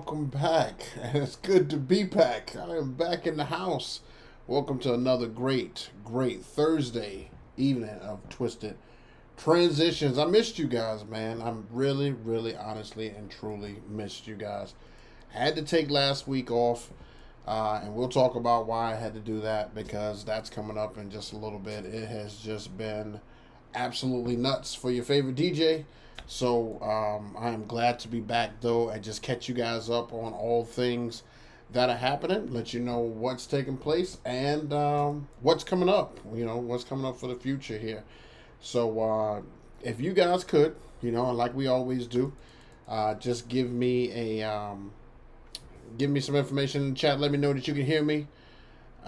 welcome back. And it's good to be back. I am back in the house. Welcome to another great Thursday evening of Twisted Transitions. I missed you guys, man. I'm really, honestly, and truly missed you guys. I had to take last week off, and we'll talk about why I had to do that because that's coming up in just a little bit. It has just been absolutely nuts for your favorite DJ. So I am glad to be back though and just catch you guys up on all things that are happening, let you know what's taking place and what's coming up, what's coming up for the future here. So if you guys could, like we always do, just give me some information in the chat. Let me know that you can hear me.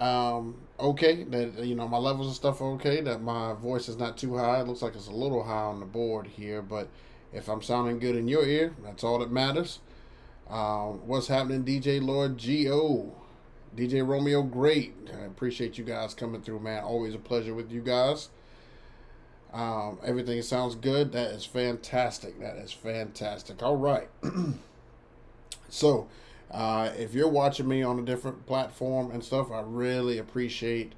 Okay, that my levels and stuff are okay, that my voice is not too high. It looks like it's a little high on the board here, but if I'm sounding good in your ear, that's all that matters. What's happening, DJ Lord G.O., DJ Romeo, great. I appreciate you guys coming through, man. Always a pleasure with you guys. Everything sounds good. That is fantastic. All right. So, if you're watching me on a different platform and stuff, I really appreciate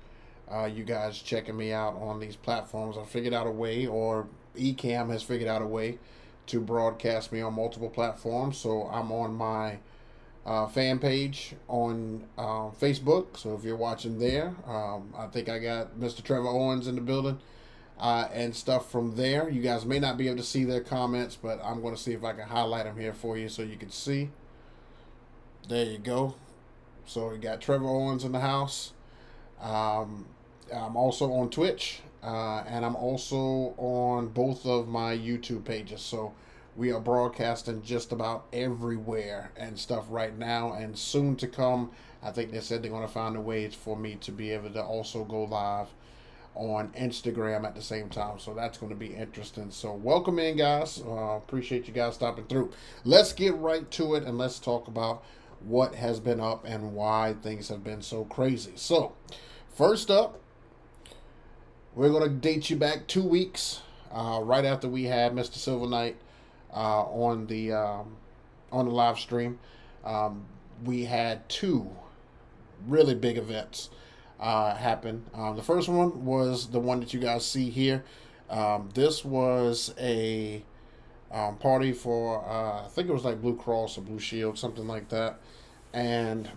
you guys checking me out on these platforms. I figured out a way, or Ecamm has figured out a way to broadcast me on multiple platforms. So I'm on my fan page on Facebook. So if you're watching there, I think I got Mr. Trevor Owens in the building and stuff from there. You guys may not be able to see their comments, but I'm going to see if I can highlight them here for you so you can see. There you go. So we got Trevor Owens in the house. I'm also on Twitch, and I'm also on both of my YouTube pages. So we are broadcasting just about everywhere and stuff right now, and soon to come. I think they said they're going to find a way for me to be able to also go live on Instagram at the same time. So that's going to be interesting. So welcome in, guys. Appreciate you guys stopping through. Let's get right to it, and let's talk about what has been up and why things have been so crazy. So first up, we're going to date you back 2 weeks, right after we had Mr. Silver Knight on the live stream. We had two really big events happen. The first one was the one that you guys see here. This was a party for I think it was like Blue Cross or Blue Shield, something like that, and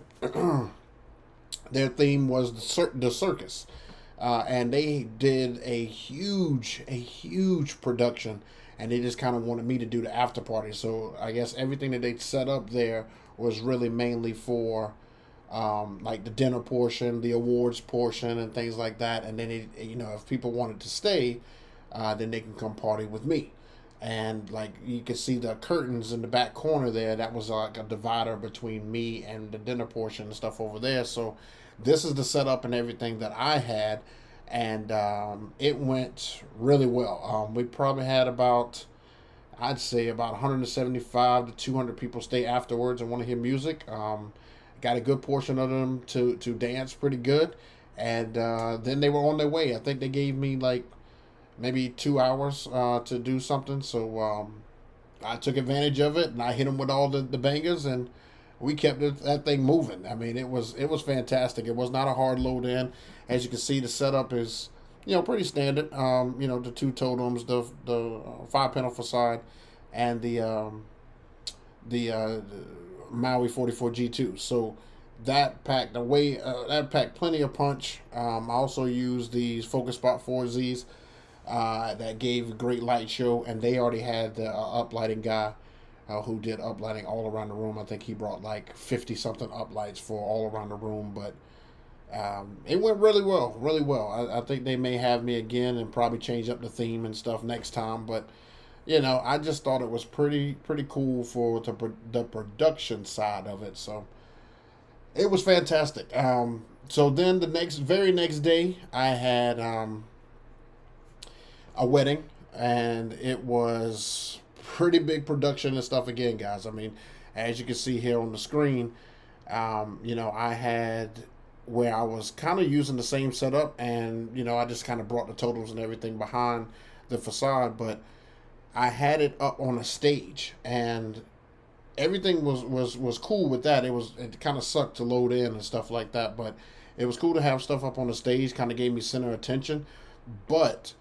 their theme was the circus. And they did a huge production, and they just kind of wanted me to do the after party. So I guess everything that they set up there was really mainly for like the dinner portion, the awards portion, and things like that. And then if people wanted to stay, then they can come party with me. And like you can see the curtains in the back corner there, that was like a divider between me and the dinner portion and stuff over there. So this is the setup and everything that I had, and it went really well. We probably had I'd say about 175 to 200 people stay afterwards and want to hear music. Got a good portion of them to dance pretty good, and then they were on their way. I think they gave me like maybe 2 hours to do something, so I took advantage of it and I hit them with all the bangers, and we kept that thing moving. I mean, it was fantastic. It was not a hard load in. As you can see, the setup is pretty standard. The two totems, the 5-panel facade, and the Maui 44 G2. So that packed plenty of punch. I also used these Focus Spot 4Zs. That gave a great light show, and they already had the uplighting guy who did uplighting all around the room. I think he brought like 50 something uplights for all around the room, but it went really well. I think they may have me again and probably change up the theme and stuff next time, but I just thought it was pretty cool for the production side of it. So it was fantastic. So then the very next day I had a wedding, and it was pretty big production and stuff again, guys. I mean, as you can see here on the screen, I had where I was kind of using the same setup, and I just kind of brought the totals and everything behind the facade, but I had it up on a stage, and everything was cool with that. It kind of sucked to load in and stuff like that, but it was cool to have stuff up on the stage. Kind of gave me center attention, but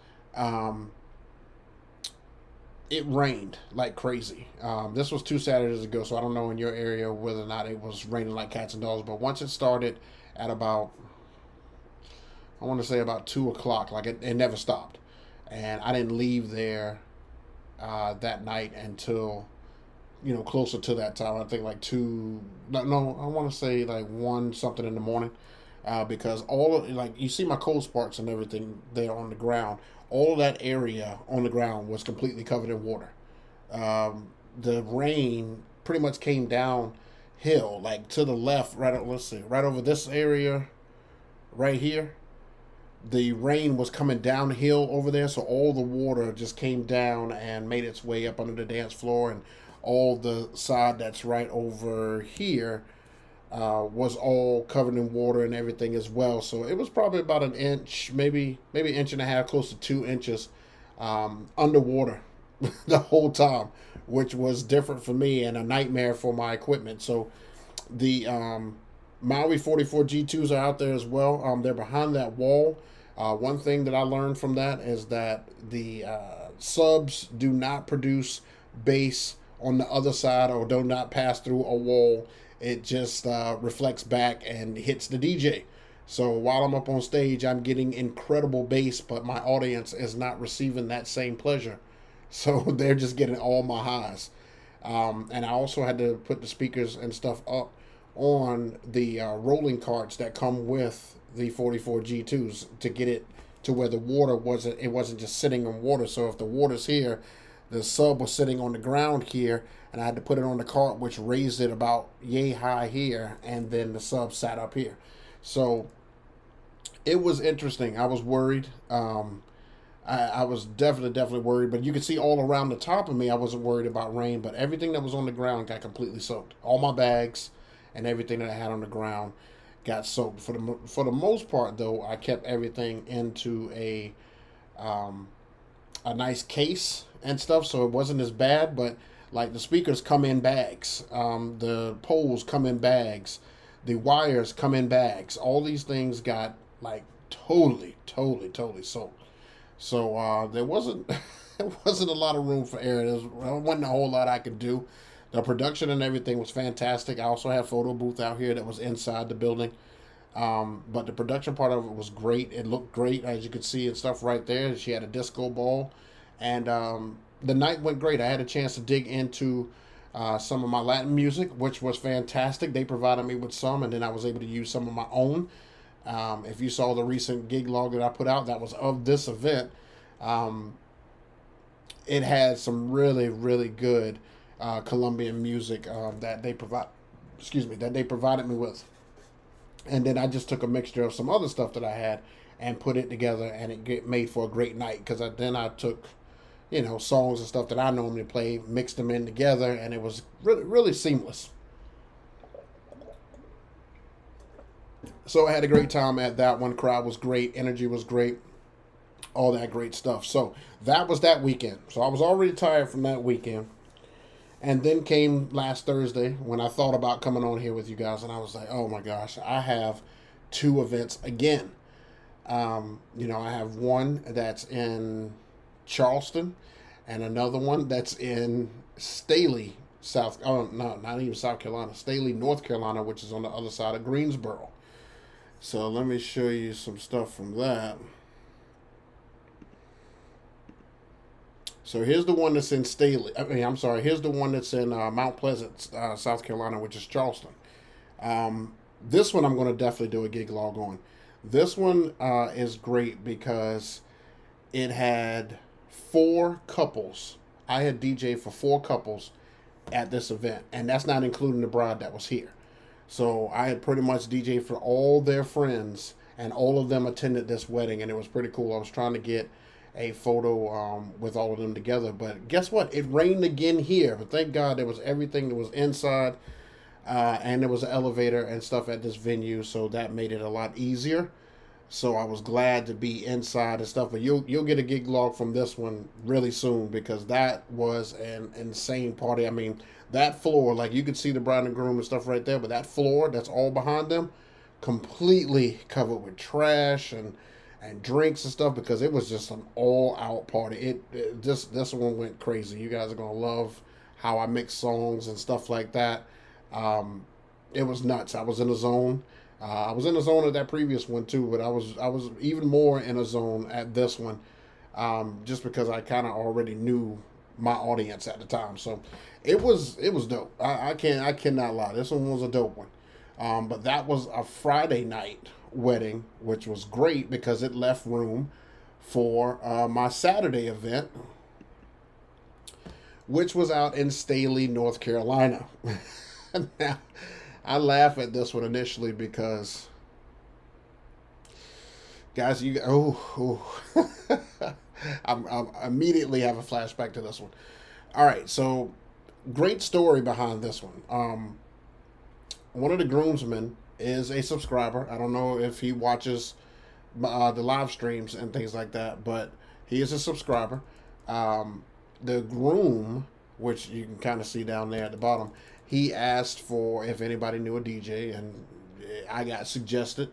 it rained like crazy. This was 2 Saturdays ago, so I don't know in your area whether or not it was raining like cats and dogs. But once it started at about, I want to say about 2 o'clock, like it never stopped, and I didn't leave there that night until closer to that time. I think like two. No, I want to say like one something in the morning, because all of, like you see my cold sparks and everything there on the ground. All of that area on the ground was completely covered in water. The rain pretty much came downhill, like to the left, right. Let's see, right over this area, right here. The rain was coming downhill over there, so all the water just came down and made its way up under the dance floor, and all the side that's right over here was all covered in water and everything as well. So it was probably about an inch, maybe inch and a half, close to 2 inches underwater the whole time, which was different for me and a nightmare for my equipment. So the Maui 44 G2s are out there as well. They're behind that wall. One thing that I learned from that is that the subs do not produce bass on the other side, or do not pass through a wall. It just reflects back and hits the DJ. So while I'm up on stage, I'm getting incredible bass, but my audience is not receiving that same pleasure. So they're just getting all my highs. And I also had to put the speakers and stuff up on the rolling carts that come with the 44 G2s to get it to where the water wasn't just sitting on water. So if the water's here, the sub was sitting on the ground here, and I had to put it on the cart, which raised it about yay high here, and then the sub sat up here. So it was interesting. I was worried. I was definitely worried, but you could see all around the top of me, I wasn't worried about rain, but everything that was on the ground got completely soaked. All my bags and everything that I had on the ground got soaked. For the most part, though, I kept everything into a nice case and stuff, so it wasn't as bad. But like the speakers come in bags, the poles come in bags, the wires come in bags. All these things got like totally soaked. So there wasn't there wasn't a lot of room for error. There wasn't a whole lot I could do. The production and everything was fantastic. I also had a photo booth out here that was inside the building. But the production part of it was great. It looked great, as you could see and stuff right there. She had a disco ball. And the night went great. I had a chance to dig into some of my Latin music, which was fantastic. They provided me with some, and then I was able to use some of my own. If you saw the recent gig log that I put out, that was of this event. It had some really good Colombian music that they provided me with. And then I just took a mixture of some other stuff that I had and put it together, and it made for a great night. Because then I took, songs and stuff that I normally play, mixed them in together, and it was really seamless. So I had a great time at that one. Crowd was great, energy was great, all that great stuff. So that was that weekend. So I was already tired from that weekend. And then came last Thursday when I thought about coming on here with you guys, and I was like, oh my gosh, I have 2 events again. I have one that's in Charleston and another one that's in Staley, not even South Carolina, Staley, North Carolina, which is on the other side of Greensboro. So let me show you some stuff from that. So here's the one that's in here's the one that's in Mount Pleasant, South Carolina, which is Charleston. This one I'm going to definitely do a gig log on. This one is great because it had 4 couples. I had DJ for 4 couples at this event, and that's not including the bride that was here. So I had pretty much DJ for all their friends, and all of them attended this wedding, and it was pretty cool. I was trying to get a photo with all of them together, but guess what? It rained again here, but thank God there was everything that was inside, and there was an elevator and stuff at this venue, so that made it a lot easier. So I was glad to be inside and stuff. But you'll get a gig log from this one really soon, because that was an insane party. I mean, that floor, like you could see the bride and groom and stuff right there, but that floor that's all behind them, completely covered with trash and drinks and stuff, because it was just an all out party. This one went crazy. You guys are gonna love how I mix songs and stuff like that. Um, it was nuts. I was in a zone. I was in a zone at that previous one too, but I was even more in a zone at this one, just because I kind of already knew my audience at the time. So it was dope. I cannot lie. This one was a dope one. But that was a Friday night wedding, which was great because it left room for my Saturday event, which was out in Staley, North Carolina. Now, I laugh at this one initially because, guys, I'm immediately have a flashback to this one. All right, so great story behind this one. One of the groomsmen is a subscriber. I don't know if he watches the live streams and things like that, but he is a subscriber. The groom, which you can kind of see down there at the bottom, he asked for if anybody knew a DJ, and I got suggested,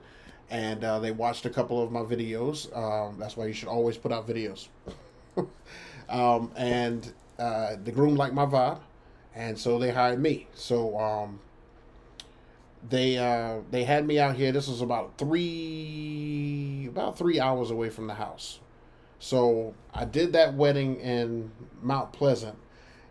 and they watched a couple of my videos. That's why you should always put out videos. And the groom liked my vibe, and so they hired me. So they had me out here. This was about 3 hours away from the house. So I did that wedding in Mount Pleasant,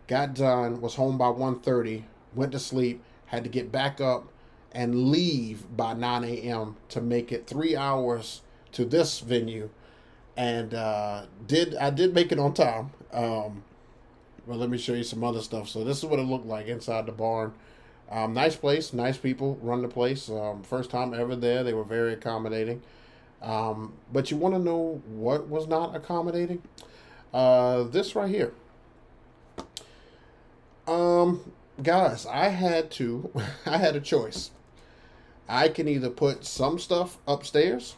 got done, was home by 1:30, went to sleep, had to get back up and leave by 9 a.m. to make it 3 hours to this venue, and I did make it on time. Well, let me show you some other stuff. So this is what it looked like inside the barn. Nice place, nice people run the place. First time ever there. They were very accommodating. But you want to know what was not accommodating? This right here. Guys, I had a choice. I can either put some stuff upstairs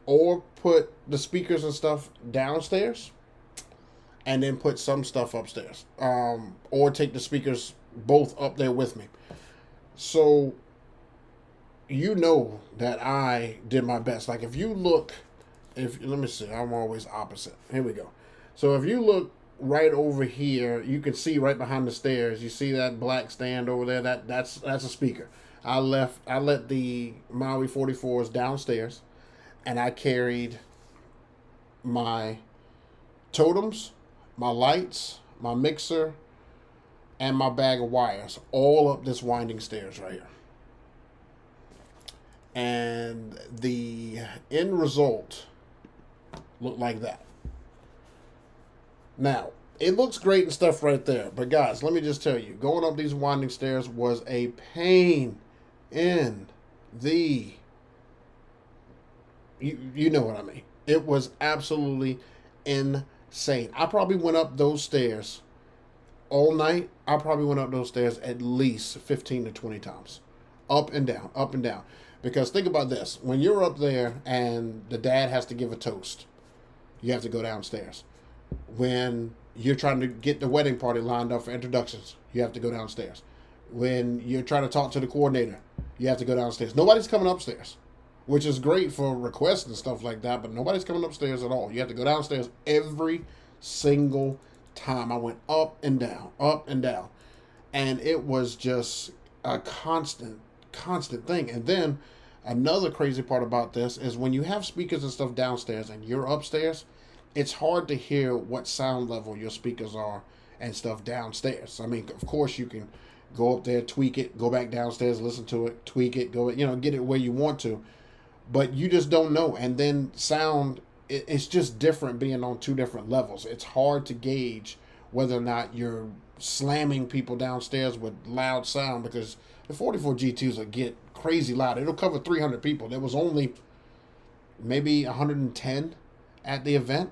or put the speakers and stuff downstairs and then put some stuff upstairs. Or take the speakers both up there with me. So you know that I did my best. Like if let me see, I'm always opposite. Here we go. So if you look right over here, you can see right behind the stairs, you see that black stand over there, that's a speaker. I let the Maui 44s downstairs, and I carried my totems, my lights, my mixer, and my bag of wires all up this winding stairs right here. And the end result looked like that. Now, it looks great and stuff right there, but guys, let me just tell you, going up these winding stairs was a pain in the... You know what I mean. It was absolutely insane. I probably went up those stairs all night. I probably went up those stairs at least 15 to 20 times. Up and down, up and down. Because think about this. When you're up there and the dad has to give a toast, you have to go downstairs. When you're trying to get the wedding party lined up for introductions, you have to go downstairs. When you're trying to talk to the coordinator, you have to go downstairs. Nobody's coming upstairs, which is great for requests and stuff like that, but nobody's coming upstairs at all. You have to go downstairs every single time. I went up and down, up and down. And it was just a constant thing. And then another crazy part about this is when you have speakers and stuff downstairs and you're upstairs, it's hard to hear what sound level your speakers are and stuff downstairs. I mean, of course you can go up there, tweak it, go back downstairs, listen to it, tweak it, get it where you want to, but you just don't know. And then sound, it's just different being on two different levels. It's hard to gauge whether or not you're slamming people downstairs with loud sound, because the 44 G2s will get crazy loud. It'll cover 300 people. There was only maybe 110 at the event.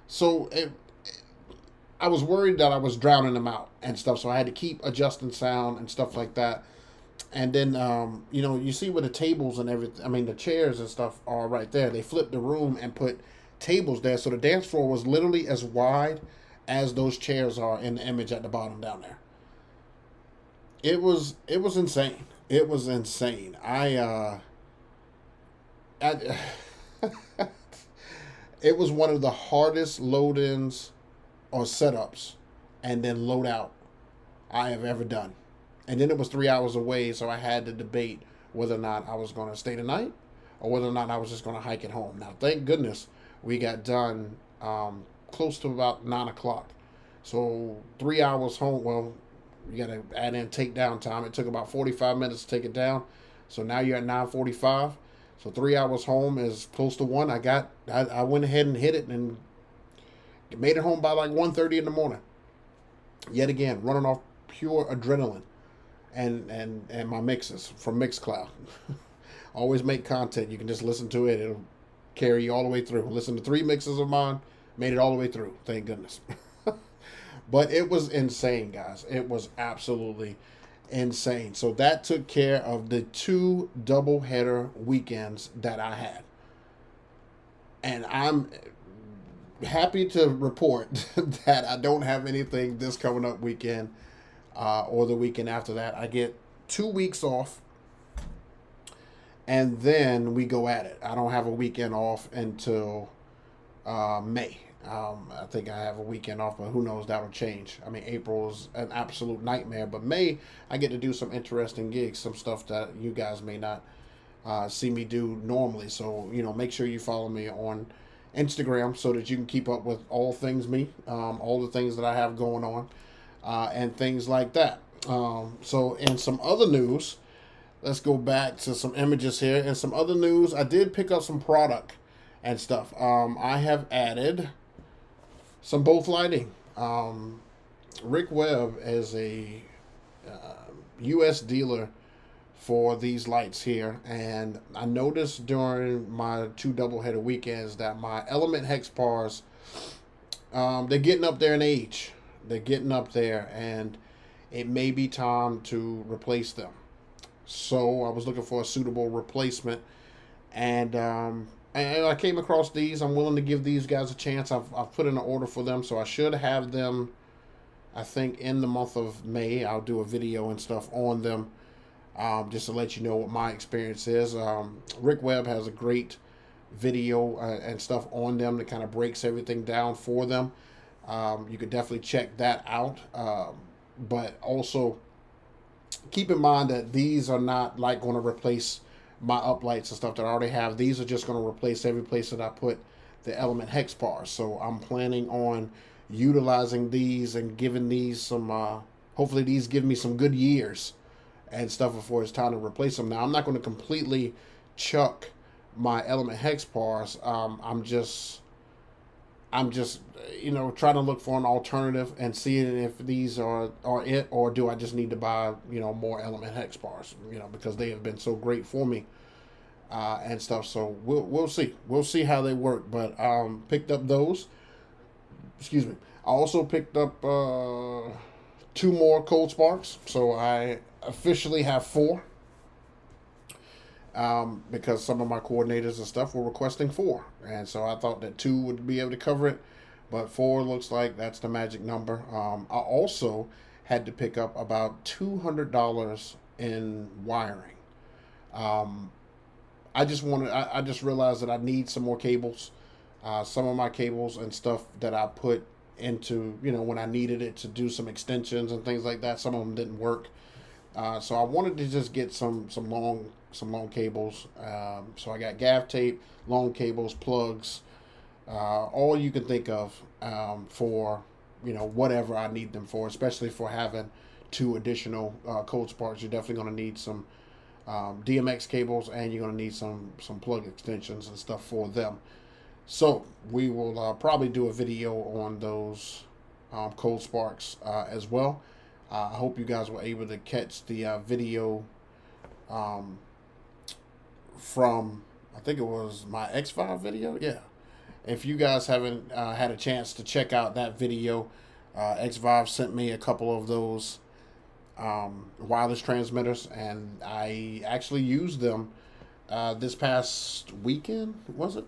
So I was worried that I was drowning them out and stuff, so I had to keep adjusting sound and stuff like that. And then, you know, you see where the tables and everything, I mean, the chairs and stuff are right there. They flipped the room and put tables there. So the dance floor was literally as wide as those chairs are in the image at the bottom down there. It was insane. It was insane. I it was one of the hardest load-ins or setups and then load out I have ever done. And then it was 3 hours away, so I had to debate whether or not I was going to stay the night or whether or not I was just going to hike it home. Now, thank goodness we got done close to about 9 o'clock. So 3 hours home. Well, you got to add in takedown time. It took about 45 minutes to take it down. So now you're at 9:45. So 3 hours home is close to one. I went ahead and hit it and made it home by like 1:30 in the morning. Yet again, running off pure adrenaline and my mixes from Mixcloud. Always make content. You can just listen to it. It'll carry you all the way through. Listen to 3 mixes of mine. Made it all the way through. Thank goodness. But it was insane, guys. It was absolutely insane. So that took care of the 2 doubleheader weekends that I had. And I'm happy to report that I don't have anything this coming up weekend or the weekend after that. I get 2 weeks off, and then we go at it. I don't have a weekend off until May. I think I have a weekend off, but who knows, that'll change. I mean, April's an absolute nightmare, but May, I get to do some interesting gigs, some stuff that you guys may not see me do normally. So, you know, make sure you follow me on Instagram so that you can keep up with all things me, all the things that I have going on, and things like that. So, in some other news, let's go back to some images here. In some other news, I did pick up some product and stuff. I have added some both lighting. Rick Webb is a U.S. dealer for these lights here, and I noticed during my 2 doubleheader weekends that my element hex bars, they're getting up there in age. They're getting up there, and it may be time to replace them. So I was looking for a suitable replacement, and I came across these. I'm willing to give these guys a chance. I've put in an order for them, so I should have them, I think, in the month of May. I'll do a video and stuff on them, just to let you know what my experience is. Rick Webb has a great video and stuff on them that kind of breaks everything down for them. You could definitely check that out. But also keep in mind that these are not like going to replace my uplights and stuff that I already have. These are just going to replace every place that I put the element hex bars. So I'm planning on utilizing these and giving these some, hopefully these give me some good years and stuff before it's time to replace them. Now, I'm not going to completely chuck my element hex bars. I'm just, you know, trying to look for an alternative and seeing if these are it, or do I just need to buy, you know, more element hex bars, you know, because they have been so great for me and stuff. So we'll see how they work. But picked up those. Excuse me. I also picked up 2 more cold sparks, so I officially have 4. Because some of my coordinators and stuff were requesting 4, and so I thought that 2 would be able to cover it, but 4 looks like that's the magic number. I also had to pick up about $200 in wiring. I just realized that I need some more cables. Some of my cables and stuff that I put into, you know, when I needed it to do some extensions and things like that, some of them didn't work. So I wanted to just get some long cables. So I got gaff tape, long cables, plugs, all you can think of for, you know, whatever I need them for, especially for having 2 additional cold sparks. You're definitely going to need some DMX cables, and you're going to need some plug extensions and stuff for them. So we will probably do a video on those cold sparks as well. I hope you guys were able to catch the video from, I think it was my X5 video. Yeah. If you guys haven't had a chance to check out that video, X5 sent me a couple of those wireless transmitters, and I actually used them this past weekend. Was it?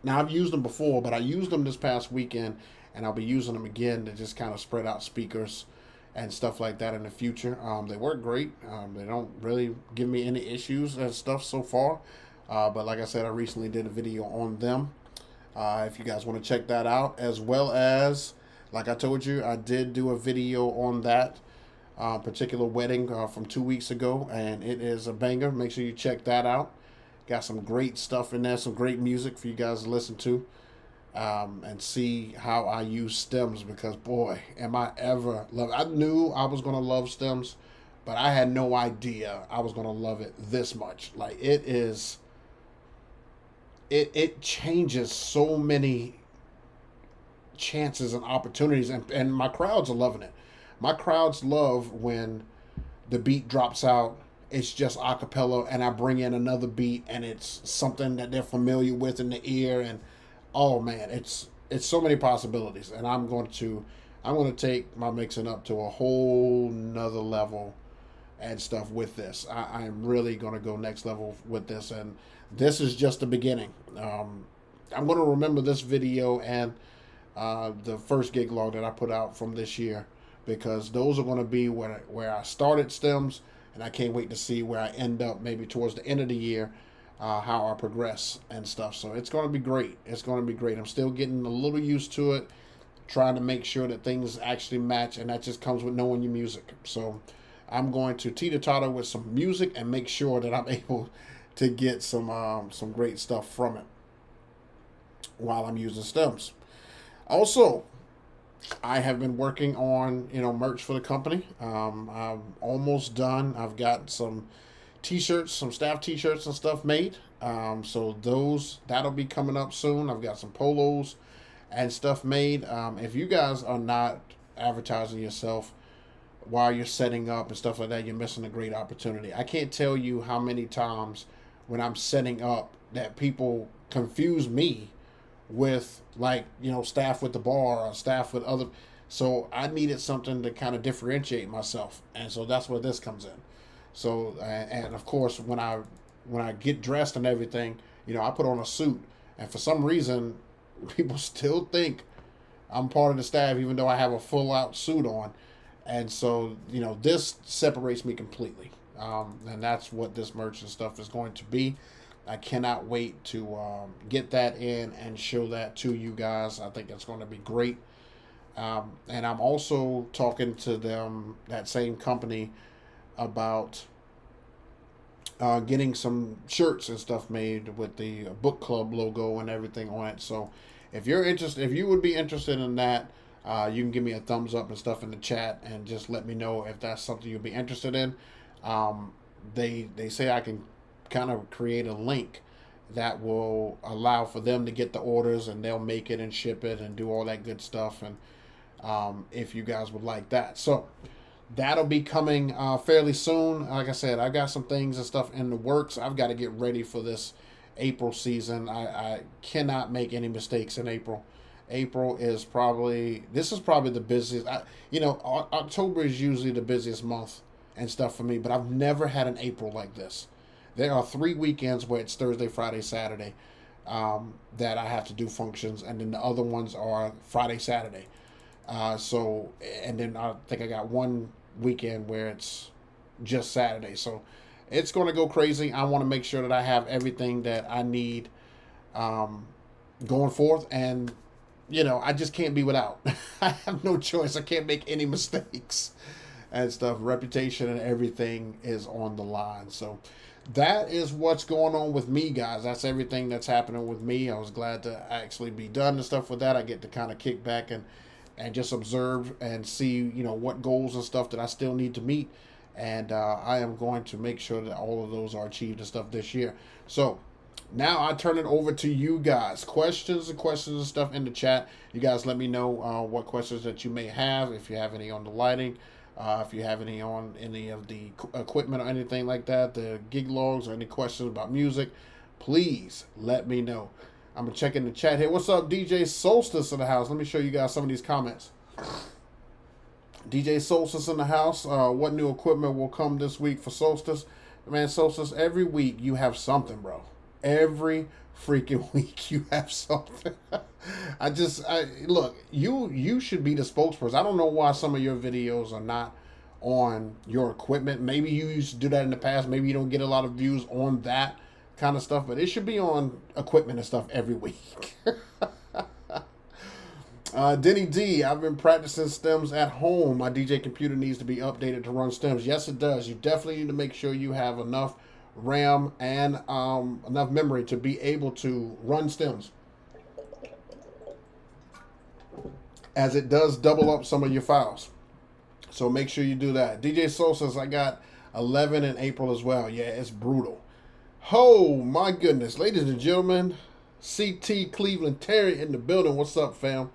Now I've used them before, but I used them this past weekend, and I'll be using them again to just kind of spread out speakers and stuff like that in the future. They work great. They don't really give me any issues and stuff so far. But like I said, I recently did a video on them. If you guys want to check that out, as well as, like I told you, I did do a video on that particular wedding from 2 weeks ago, and it is a banger. Make sure you check that out. Got some great stuff in there, some great music for you guys to listen to, and see how I use stems, because boy, am I ever love. I knew I was gonna love stems, but I had no idea I was gonna love it this much. Like, it is. It changes so many chances and opportunities, and my crowds are loving it. My crowds love when the beat drops out, it's just a cappella, and I bring in another beat, and it's something that they're familiar with in the ear, and oh man, it's so many possibilities. And I'm going to take my mixing up to a whole nother level and stuff with this. I'm really going to go next level with this, and this is just the beginning. I'm going to remember this video and the first gig log that I put out from this year, because those are going to be where I started stems, and I can't wait to see where I end up maybe towards the end of the year, how I progress and stuff. So it's going to be great. It's going to be great. I'm still getting a little used to it, trying to make sure that things actually match, and that just comes with knowing your music. So I'm going to teeter-totter with some music and make sure that I'm able to get some great stuff from it while I'm using stems. Also, I have been working on merch for the company. I'm almost done. I've got some t-shirts, some staff t-shirts and stuff made. So that'll be coming up soon. I've got some polos and stuff made. If you guys are not advertising yourself while you're setting up and stuff like that, you're missing a great opportunity. I can't tell you how many times when I'm setting up that people confuse me with, like, staff with the bar or staff with other. So I needed something to kind of differentiate myself, and so that's where this comes in. So and of course, when I get dressed and everything, I put on a suit, and for some reason people still think I'm part of the staff even though I have a full out suit on. And so this separates me completely, and that's what this merch and stuff is going to be. I cannot wait to get that in and show that to you guys. I think it's going to be great. And I'm also talking to that same company, about getting some shirts and stuff made with the book club logo and everything on it. So if you would be interested in that, you can give me a thumbs up and stuff in the chat, and just let me know if that's something you'll be interested in. They say I can kind of create a link that will allow for them to get the orders, and they'll make it and ship it and do all that good stuff. And if you guys would like that, so that'll be coming fairly soon. Like I said, I've got some things and stuff in the works. I've got to get ready for this April season. I cannot make any mistakes in April. April is probably the busiest. October is usually the busiest month and stuff for me, but I've never had an April like this. There are 3 weekends where it's Thursday, Friday, Saturday, that I have to do functions, and then the other ones are Friday, Saturday. And then I think I got one weekend where it's just Saturday. So it's going to go crazy. I want to make sure that I have everything that I need going forth, and I just can't be without. I have no choice. I can't make any mistakes and stuff. Reputation and everything is on the line. So that is what's going on with me, guys. That's everything that's happening with me. I was glad to actually be done and stuff with that. I get to kind of kick back and just observe and see, what goals and stuff that I still need to meet. And I am going to make sure that all of those are achieved and stuff this year. So now I turn it over to you guys. Questions and stuff in the chat. You guys let me know what questions that you may have. If you have any on the lighting, if you have any on any of the equipment or anything like that, the gig logs, or any questions about music, please let me know. I'm going to check in the chat here. What's up, DJ Solstice in the house? Let me show you guys some of these comments. DJ Solstice in the house. What new equipment will come this week for Solstice? Man, Solstice, every week you have something, bro. Every freaking week you have something. I look, you should be the spokesperson. I don't know why some of your videos are not on your equipment. Maybe you used to do that in the past. Maybe you don't get a lot of views on that kind of stuff, but it should be on equipment and stuff every week. Denny D, I've been practicing stems at home. My DJ computer needs to be updated to run stems. Yes, it does. You definitely need to make sure you have enough RAM and enough memory to be able to run stems, as it does double up some of your files. So make sure you do that. DJ Soul says, I got 11 in April as well. Yeah, it's brutal. Oh, my goodness. Ladies and gentlemen, CT Cleveland Terry in the building. What's up, fam?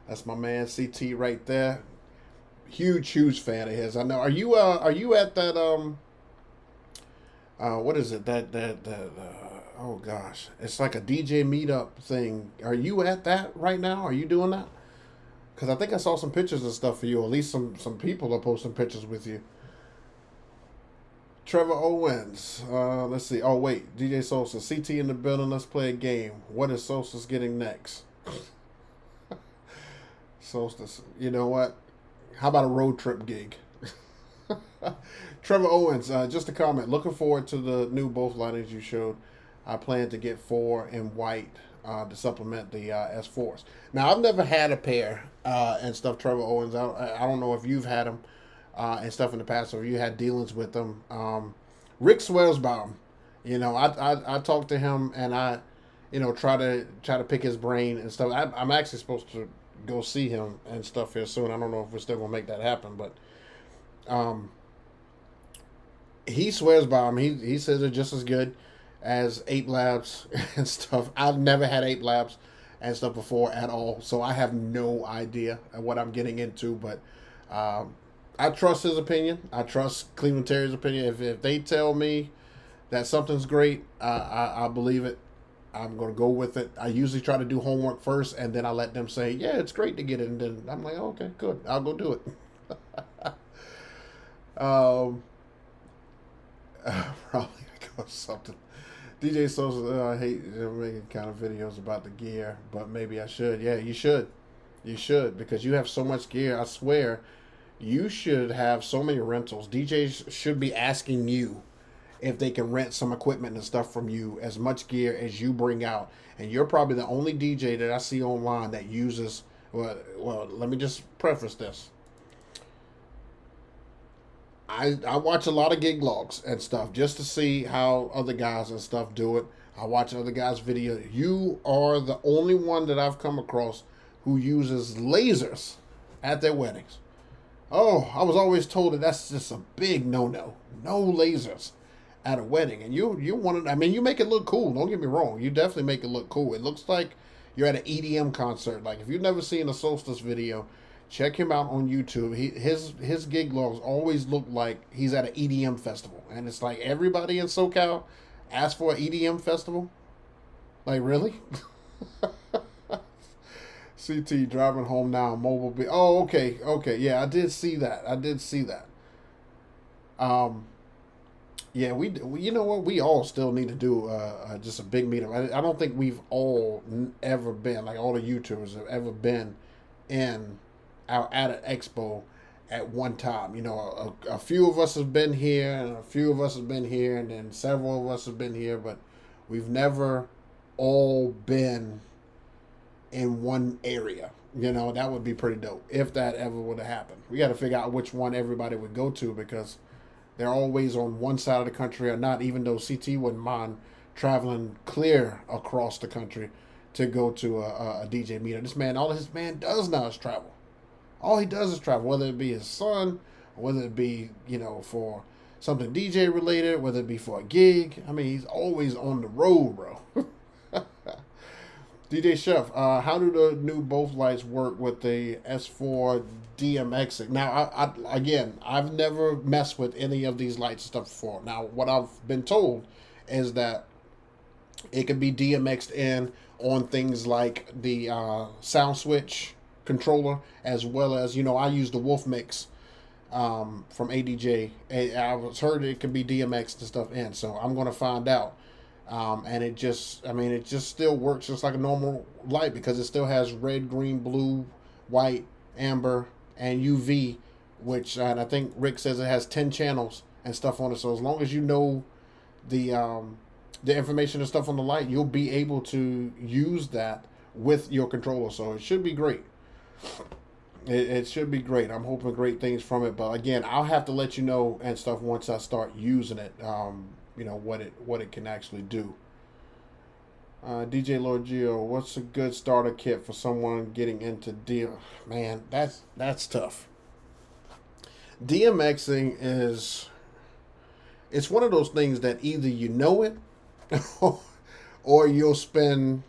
That's my man CT right there. Huge fan of his. I know. Are you at that what is it? Oh gosh. It's like a DJ meetup thing. Are you at that right now? Are you doing that? Because I think I saw some pictures and stuff for you. At least some people are posting pictures with you. Trevor Owens. Let's see. Oh wait, DJ Sosa. CT in the building. Let's play a game. What is Sosa's getting next? Solstice. You know what? How about a road trip gig? Trevor Owens, just a comment. Looking forward to the new both linings you showed. I plan to get 4 in white to supplement the S4s. Now, I've never had a pair and stuff, Trevor Owens. I don't know if you've had them and stuff in the past, or if you had dealings with them. Rick swears by them. You know, I talked to him and I, you know, try to pick his brain and stuff. I'm actually supposed to go see him and stuff here soon. I don't know if we're still gonna make that happen, but he swears by them. He says they're just as good as Ape Labs and stuff. I've never had Ape Labs and stuff before at all, so I have no idea what I'm getting into, but I trust his opinion. I trust Cleveland Terry's opinion. If they tell me that something's great, I believe it. I'm going to go with it. I usually try to do homework first, and then I let them say, yeah, it's great to get it. And then I'm like, oh, okay, good. I'll go do it. Probably I got something. DJ Sosa, I hate making kind of videos about the gear, but maybe I should. Yeah, you should. You should, because you have so much gear. I swear, you should have so many rentals. DJs should be asking you if they can rent some equipment and stuff from you, as much gear as you bring out. And you're probably the only DJ that I see online that uses, well, let me just preface this. I watch a lot of gig logs and stuff just to see how other guys and stuff do it. I watch other guys' video. You are the only one that I've come across who uses lasers at their weddings. Oh, I was always told that that's just a big no-no. No lasers at a wedding. And you want to, I mean, you make it look cool. Don't get me wrong. You definitely make it look cool. It looks like you're at an EDM concert. Like, if you've never seen a Solstice video, check him out on YouTube. His gig logs always look like he's at an EDM festival. And it's like everybody in SoCal asked for an EDM festival. Like, really? CT driving home now, mobile. Oh, okay. Yeah, I did see that. Yeah, we you know what? We all still need to do just a big meetup. I don't think we've all ever been, like all the YouTubers have ever been in out at an expo at one time. You know, a few of us have been here, and a few of us have been here, and then several of us have been here, but we've never all been in one area. You know, that would be pretty dope if that ever would have happened. We got to figure out which one everybody would go to, because they're always on one side of the country or not, even though CT wouldn't mind traveling clear across the country to go to a DJ meetup. This man, all this man does now is travel. All he does is travel, whether it be his son, or whether it be, you know, for something DJ related, whether it be for a gig. I mean, he's always on the road, bro. DJ Chef, how do the new both lights work with the S4 DMX? Now, I've never messed with any of these lights and stuff before. Now, what I've been told is that it can be DMX'd in on things like the sound switch controller, as well as, you know, I use the Wolf Mix from ADJ. I was heard it could be DMX and stuff in, so I'm gonna find out. And it just, I mean, it just still works just like a normal light because it still has red, green, blue, white, amber, and UV, which and I think Rick says it has 10 channels and stuff on it. So as long as you know the information and stuff on the light, you'll be able to use that with your controller. So it should be great. It should be great. I'm hoping great things from it. But again, I'll have to let you know and stuff once I start using it. You know what it can actually do. DJ Lord Geo, what's a good starter kit for someone getting into Man, that's tough. DMXing it's one of those things that either you know it or you'll spend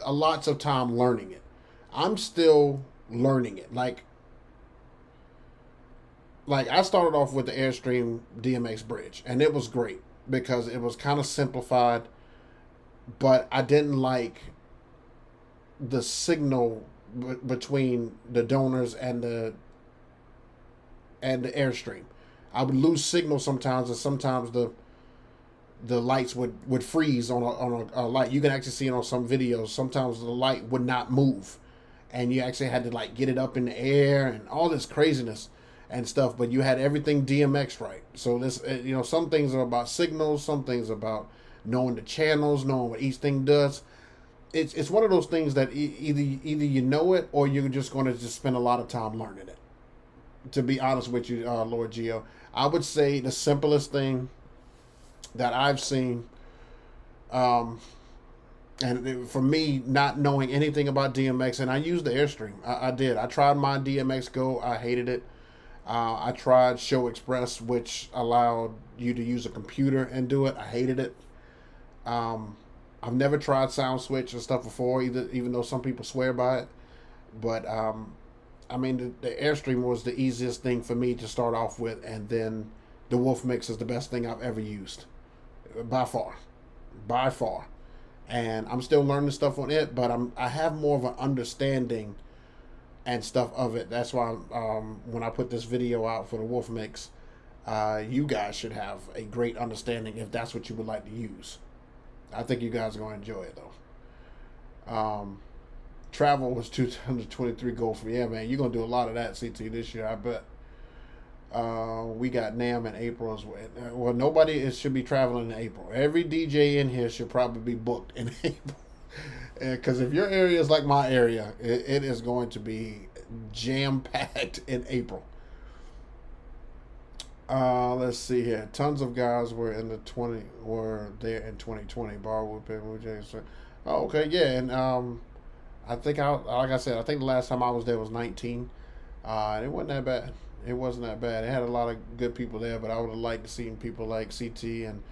lots of time learning it. I'm still learning it. Like I started off with the Airstream DMX bridge, and it was great because it was kind of simplified, but I didn't like the signal between the donors and the Airstream. I would lose signal sometimes, and sometimes the lights would freeze on a light. You can actually see it on some videos. Sometimes the light would not move, and you actually had to like get it up in the air and all this craziness and stuff. But you had everything DMX right. So this, you know, some things are about signals, some things about knowing the channels, knowing what each thing does. It's one of those things that either you know it or you're just going to just spend a lot of time learning it. To be honest with you, Lord Geo, I would say the simplest thing that I've seen, and for me, not knowing anything about DMX, and I used the Airstream. I did. I tried my DMX Go. I hated it. I tried Show Express, which allowed you to use a computer and do it. I hated it. I've never tried Sound Switch and stuff before, even though some people swear by it. But I mean, the Airstream was the easiest thing for me to start off with, and then the Wolf Mix is the best thing I've ever used, by far. And I'm still learning stuff on it, but I have more of an understanding and stuff of it. That's why when I put this video out for the Wolf Mix, you guys should have a great understanding if that's what you would like to use. I think you guys are going to enjoy it though. Travel was 223 gold for me. Yeah, man, you're going to do a lot of that, CT, this year, I bet. We got NAMM in April as well. Well, nobody should be traveling in April. Every DJ in here should probably be booked in April. Because if your area is like my area, it is going to be jam-packed in April. Let's see here. Tons of guys were there in 2020. Bar Whoopin', oh, okay, yeah, and I think like I said, I think the last time I was there was 19. It wasn't that bad. It wasn't that bad. It had a lot of good people there, but I would have liked to see people like CT and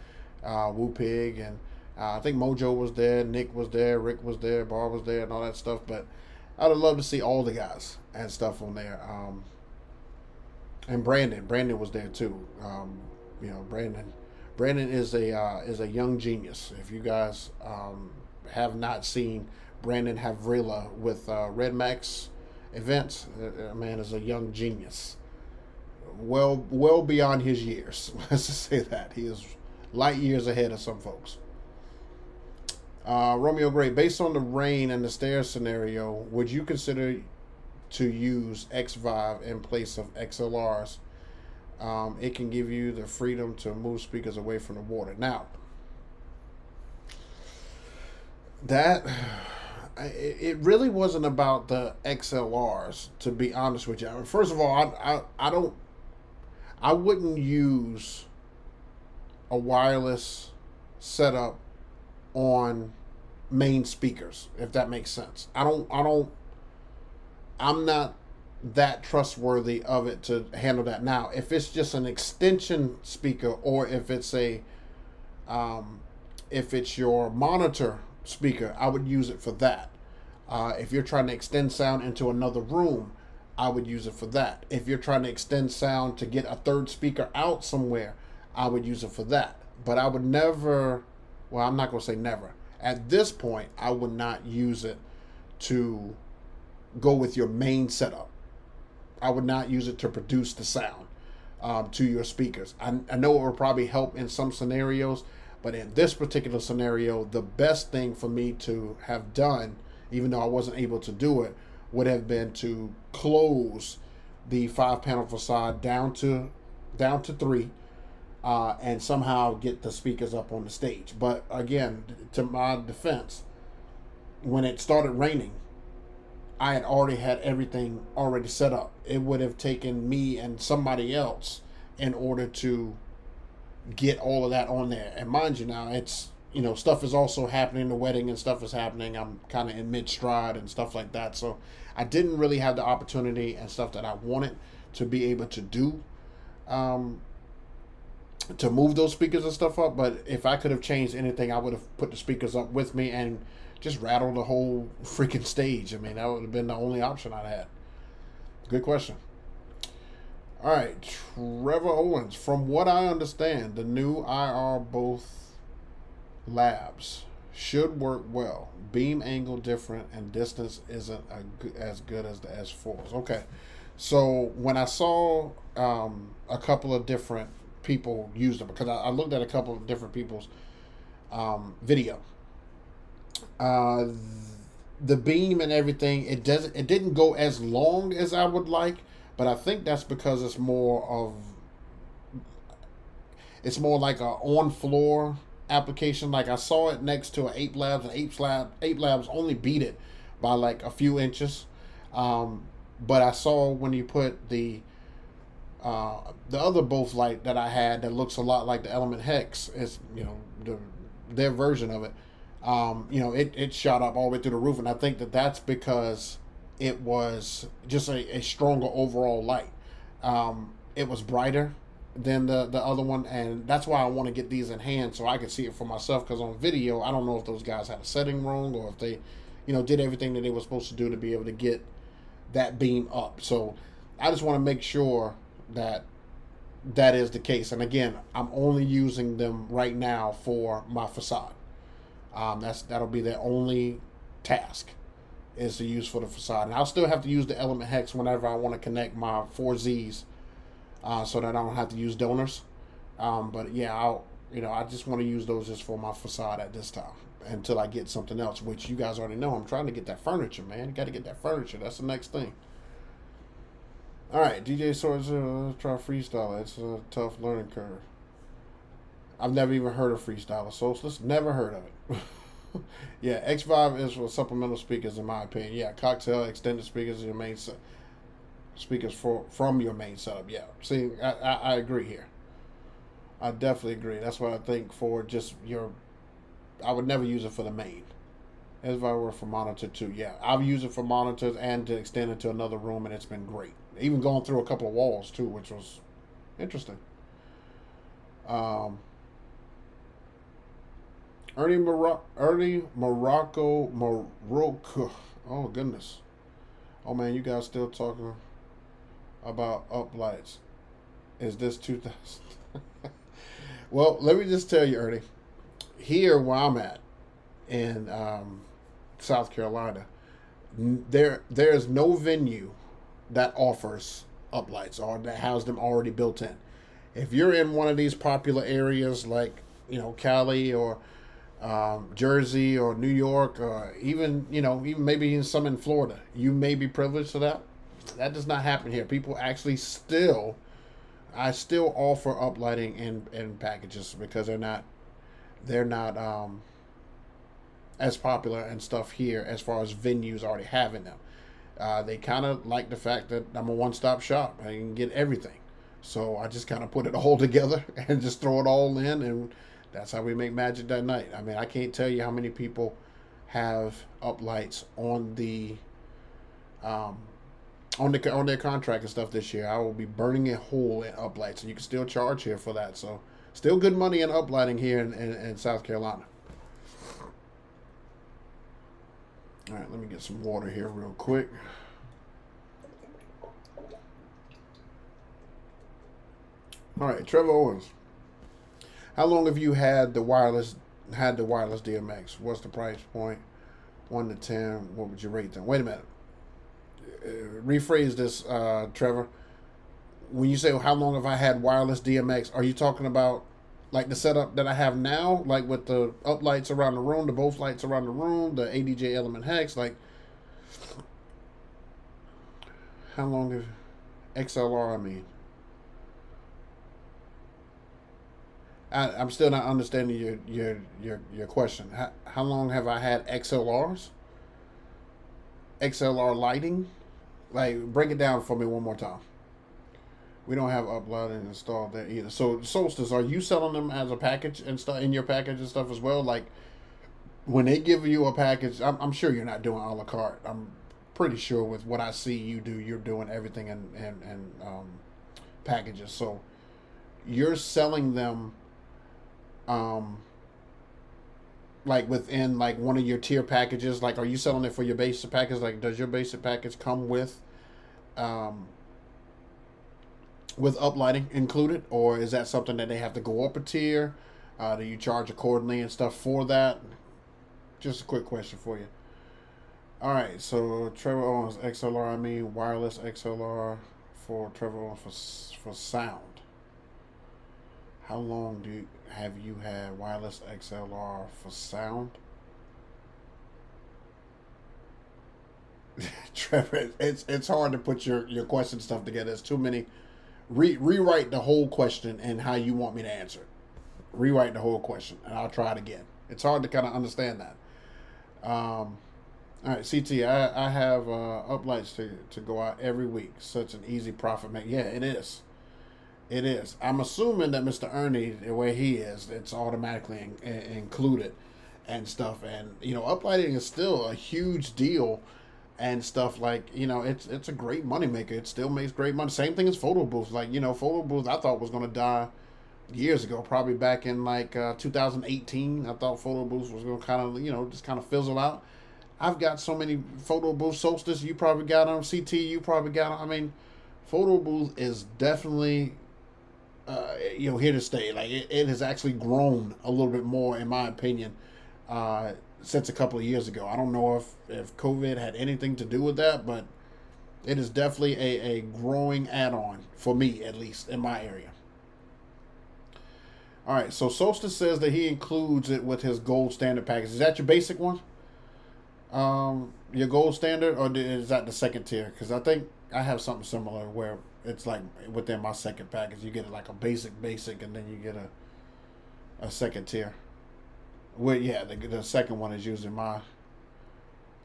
Woo Pig, and I think Mojo was there, Nick was there, Rick was there, Bar was there, and all that stuff. But I would love to see all the guys and stuff on there. And Brandon was there too. You know, Brandon is a young genius. If you guys have not seen Brandon Havrila with Red Max events, man is a young genius. Well beyond his years. Let's just say that. He is light years ahead of some folks. Romeo Gray, based on the rain and the stairs scenario, would you consider to use X-Vive in place of XLRs? It can give you the freedom to move speakers away from the water. Now, that it really wasn't about the XLRs, to be honest with you. First of all, I wouldn't use a wireless setup on main speakers, if that makes sense. I'm not that trustworthy of it to handle that. Now, if it's just an extension speaker, or if it's your monitor speaker, I would use it for that. If you're trying to extend sound into another room, I would use it for that. If you're trying to extend sound to get a third speaker out somewhere, I would use it for that. But I would never, well, I'm not going to say never. At this point, I would not use it to go with your main setup. I would not use it to produce the sound. to your speakers. I know it will probably help in some scenarios, but in this particular scenario, the best thing for me to have done, even though I wasn't able to do it, would have been to close the 5-panel facade down to 3, and somehow get the speakers up on the stage. But again, to my defense, when it started raining, I had already had everything already set up. It would have taken me and somebody else in order to get all of that on there. And mind you, now it's, stuff is also happening. The wedding and stuff is happening. I'm kind of in mid stride and stuff like that. So I didn't really have the opportunity and stuff that I wanted to be able to do, to move those speakers and stuff up. But if I could have changed anything, I would have put the speakers up with me and just rattle the whole freaking stage. I mean, that would have been the only option I'd had. Good question. All right, Trevor Owens. From what I understand, the new IR both labs should work well. Beam angle different and distance isn't as good as the S4s. Okay, so when I saw a couple of different people use them, because I looked at a couple of different people's video. The beam and everything, it didn't go as long as I would like, but I think that's because it's more like a on floor application. Like I saw it next to an 8 labs, and 8 labs only beat it by like a few inches. But I saw when you put the other both light that I had that looks a lot like the Element Hex, is their version of it. It shot up all the way through the roof, and I think that's because it was just a stronger overall light. It was brighter than the other one, and that's why I want to get these in hand so I can see it for myself, because on video, I don't know if those guys had a setting wrong or if they, did everything that they were supposed to do to be able to get that beam up. So I just want to make sure that is the case. And again, I'm only using them right now for my facade. That'll be their only task, is to use for the facade. And I'll still have to use the Element Hex whenever I want to connect my 4Zs, so that I don't have to use donors. But yeah, I just want to use those just for my facade at this time until I get something else, which you guys already know. I'm trying to get that furniture, man. You got to get that furniture. That's the next thing. All right, DJ Swords, try freestyle. It's a tough learning curve. I've never even heard of freestyler, Socialist. Never heard of it. Yeah, X5 is for supplemental speakers, in my opinion. Yeah, cocktail extended speakers are your main speakers from your main setup. Yeah, see, I agree here. I definitely agree. That's what I think for just your. I would never use it for the main. As if I were for monitor too. Yeah, I've used it for monitors and to extend it to another room, and it's been great. Even going through a couple of walls too, which was interesting. Ernie Morocco. Oh goodness. Oh man, you guys still talking about uplights? Is this 2000? Well, let me just tell you, Ernie. Here where I'm at in South Carolina, there's no venue that offers uplights or that has them already built in. If you're in one of these popular areas like Cali or Jersey or New York, or even maybe in some in Florida, you may be privileged to that. That does not happen here. People actually I still offer uplighting in packages because they're not as popular and stuff here as far as venues already having them. They kind of like the fact that I'm a one-stop shop. I can get everything. So I just kind of put it all together and just throw it all in, and that's how we make magic that night. I mean, I can't tell you how many people have uplights on their contract and stuff this year. I will be burning a hole in uplights, and you can still charge here for that. So still good money in uplighting here in South Carolina. All right, let me get some water here real quick. All right, Trevor Owens. How long have you had the wireless DMX? What's the price point? 1 to 10. What would you rate them? Wait a minute. Rephrase this, Trevor. when you say how long have I had wireless DMX, are you talking about like the setup that I have now, like with the up lights around the room, the both lights around the room, the ADJ Element Hex? Like, how long have XLR? I mean, I'm still not understanding your question. How long have I had XLRs? XLR lighting? Like, break it down for me one more time. We don't have uploaded and installed there either. So Solstice, are you selling them as a package and stuff in your package and stuff as well? Like when they give you a package, I'm sure you're not doing a la carte. I'm pretty sure with what I see you do, you're doing everything in packages. So you're selling them like within like one of your tier packages. Like, are you selling it for your basic package? Like, does your basic package come um, with uplighting included, or is that something that they have to go up a tier? Do you charge accordingly and stuff for that? Just a quick question for you. All right, so Trevor owns XLR. I mean, wireless XLR for Trevor owns for sound. How long have you had wireless XLR for sound? Trevor, it's hard to put your question stuff together. There's too many. Rewrite the whole question and how you want me to answer it. Rewrite the whole question, and I'll try it again. It's hard to kind of understand that. All right, CT, I have uplights to go out every week. Such an easy profit make. Yeah, it is. It is. I'm assuming that Mr. Ernie, the way he is, it's automatically included and stuff. And, you know, uplighting is still a huge deal and stuff. Like, you know, it's a great moneymaker. It still makes great money. Same thing as photo booths. Like, you know, photo booths I thought was going to die years ago, probably back in like 2018. I thought photo booths was going to kind of, you know, just kind of fizzle out. I've got so many photo booths. Solstice, you probably got them. CT, you probably got them. I mean, photo booth is definitely you know, here to stay. Like it has actually grown a little bit more, in my opinion, since a couple of years ago. I don't know if COVID had anything to do with that, but it is definitely a growing add-on for me, at least in my area. All right, so Solstice says that he includes it with his gold standard package. Is that your basic one? Your gold standard, or is that the second tier? Because I think I have something similar where it's like within my second package, you get like a basic, and then you get a second tier. Well, yeah, the second one is usually my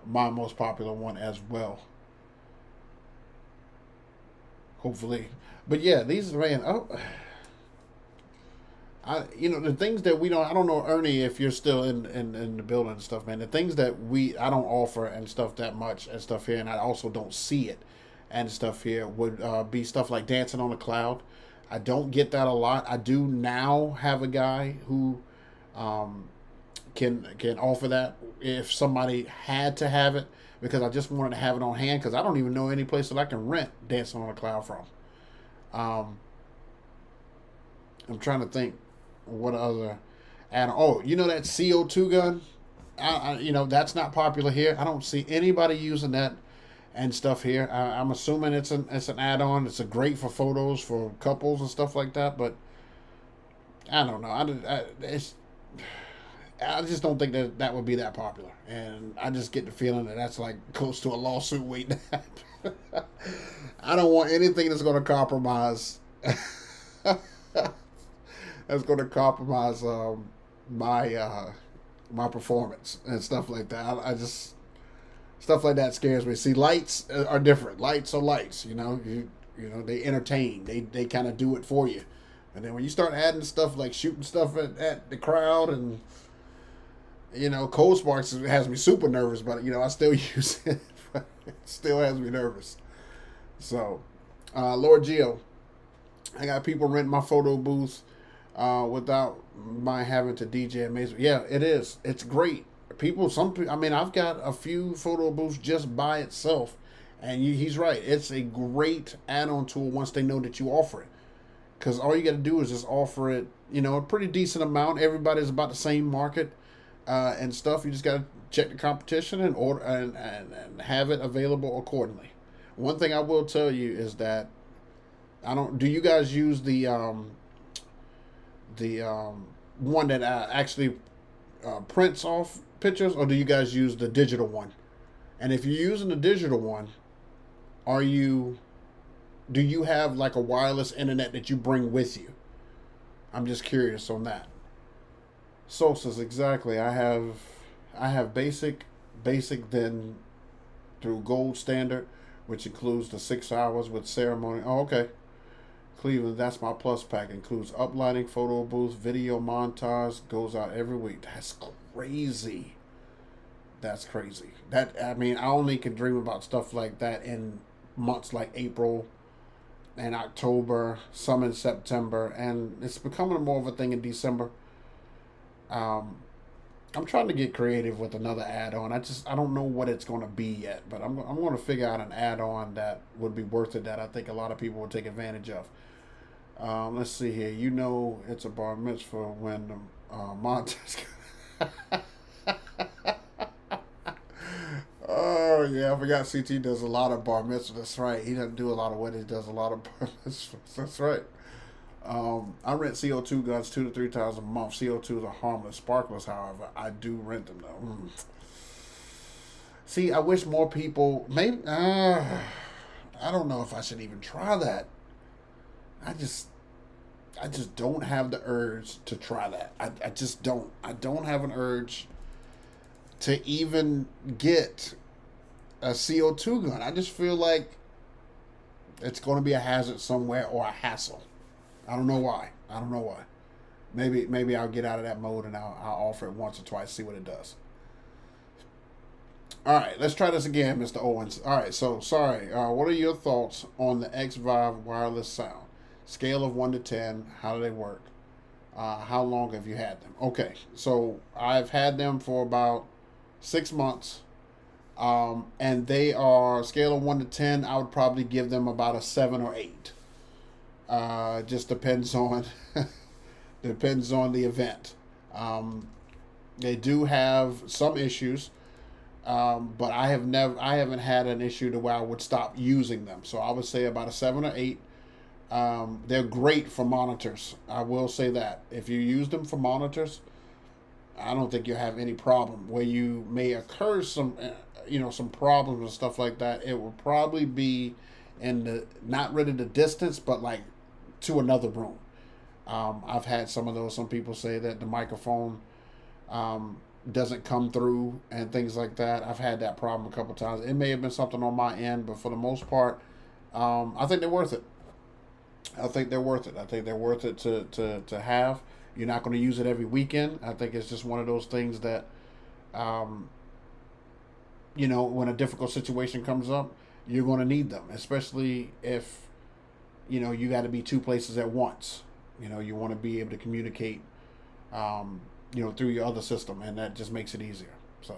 most popular one as well. Hopefully, but yeah, these man. Oh, you know, the things that we don't. I don't know, Ernie, if you're still in the building and stuff, man. The things that I don't offer and stuff that much and stuff here, and I also don't see it and stuff here would be stuff like Dancing on a Cloud. I don't get that a lot. I do now have a guy who can offer that if somebody had to have it, because I just wanted to have it on hand, because I don't even know any place that I can rent Dancing on a Cloud from. I'm trying to think what other oh, you know that CO2 gun? You know, that's not popular here. I don't see anybody using that and stuff here. I'm assuming it's an add-on. It's a great for photos for couples and stuff like that, but I don't know. I just don't think that would be that popular, and I just get the feeling that that's like close to a lawsuit waiting to happen. I don't want anything that's going to compromise. That's going to compromise my performance and stuff like that. I just stuff like that scares me. See, lights are different. Lights are lights. You know, you know they entertain. They kind of do it for you. And then when you start adding stuff like shooting stuff at the crowd, and you know, Cold Sparks has me super nervous, but you know I still use it. It still has me nervous. So, Lord Geo, I got people renting my photo booths without my having to DJ amazing. Yeah, it is. It's great. I mean, I've got a few photo booths just by itself, and he's right. It's a great add-on tool once they know that you offer it, because all you got to do is just offer it, you know, a pretty decent amount. Everybody's about the same market and stuff. You just got to check the competition and order and have it available accordingly. One thing I will tell you is that I don't. Do you guys use the one that actually prints off pictures, or do you guys use the digital one? And if you're using the digital one, are you do you have like a wireless internet that you bring with you? I'm just curious on that. Sources exactly. I have basic then through gold standard, which includes the 6 hours with ceremony. Oh, okay. Cleveland, that's my plus pack. Includes uplighting, photo booth, video montage, goes out every week. That's crazy. That's crazy. That I mean, I only can dream about stuff like that in months like April and October, some in September, and it's becoming more of a thing in December. Um, I'm trying to get creative with another add-on. I don't know what it's going to be yet, but I'm going to figure out an add-on that would be worth it that I think a lot of people will take advantage of. Let's see here. You know, it's a bar mitzvah when the Montez. Oh yeah, I forgot. CT does a lot of bar mitzvahs. That's right. He doesn't do a lot of weddings. He does a lot of bar mitzvahs. That's right. I rent CO2 guns 2 to 3 times a month. CO2s are harmless, sparklers. However, I do rent them though. See, I wish more people. Maybe I don't know if I should even try that. I just I just don't have the urge to try that. I just don't. I don't have an urge to even get a CO2 gun. I just feel like it's going to be a hazard somewhere or a hassle. I don't know why. I don't know why. Maybe I'll get out of that mode and I'll offer it once or twice, see what it does. All right, let's try this again, Mr. Owens. All right, so sorry. What are your thoughts on the X Vive wireless sound? Scale of 1 to 10. How do they work? How long have you had them? Okay, so I've had them for about 6 months. And they are scale of 1 to 10. I would probably give them about a 7 or 8. Just depends on depends on the event. They do have some issues, but I haven't had an issue to where I would stop using them. So I would say about a 7 or 8. They're great for monitors. I will say that if you use them for monitors, I don't think you'll have any problem. Where you may occur some problems and stuff like that, it will probably be in the not really the distance, but like to another room. I've had some of those. Some people say that the microphone doesn't come through and things like that. I've had that problem a couple times. It may have been something on my end, but for the most part, I think they're worth it. I think they're worth it. I think they're worth it to have. You're not going to use it every weekend. I think it's just one of those things that, when a difficult situation comes up, you're going to need them, especially if, you got to be two places at once. You want to be able to communicate, through your other system, and that just makes it easier. So,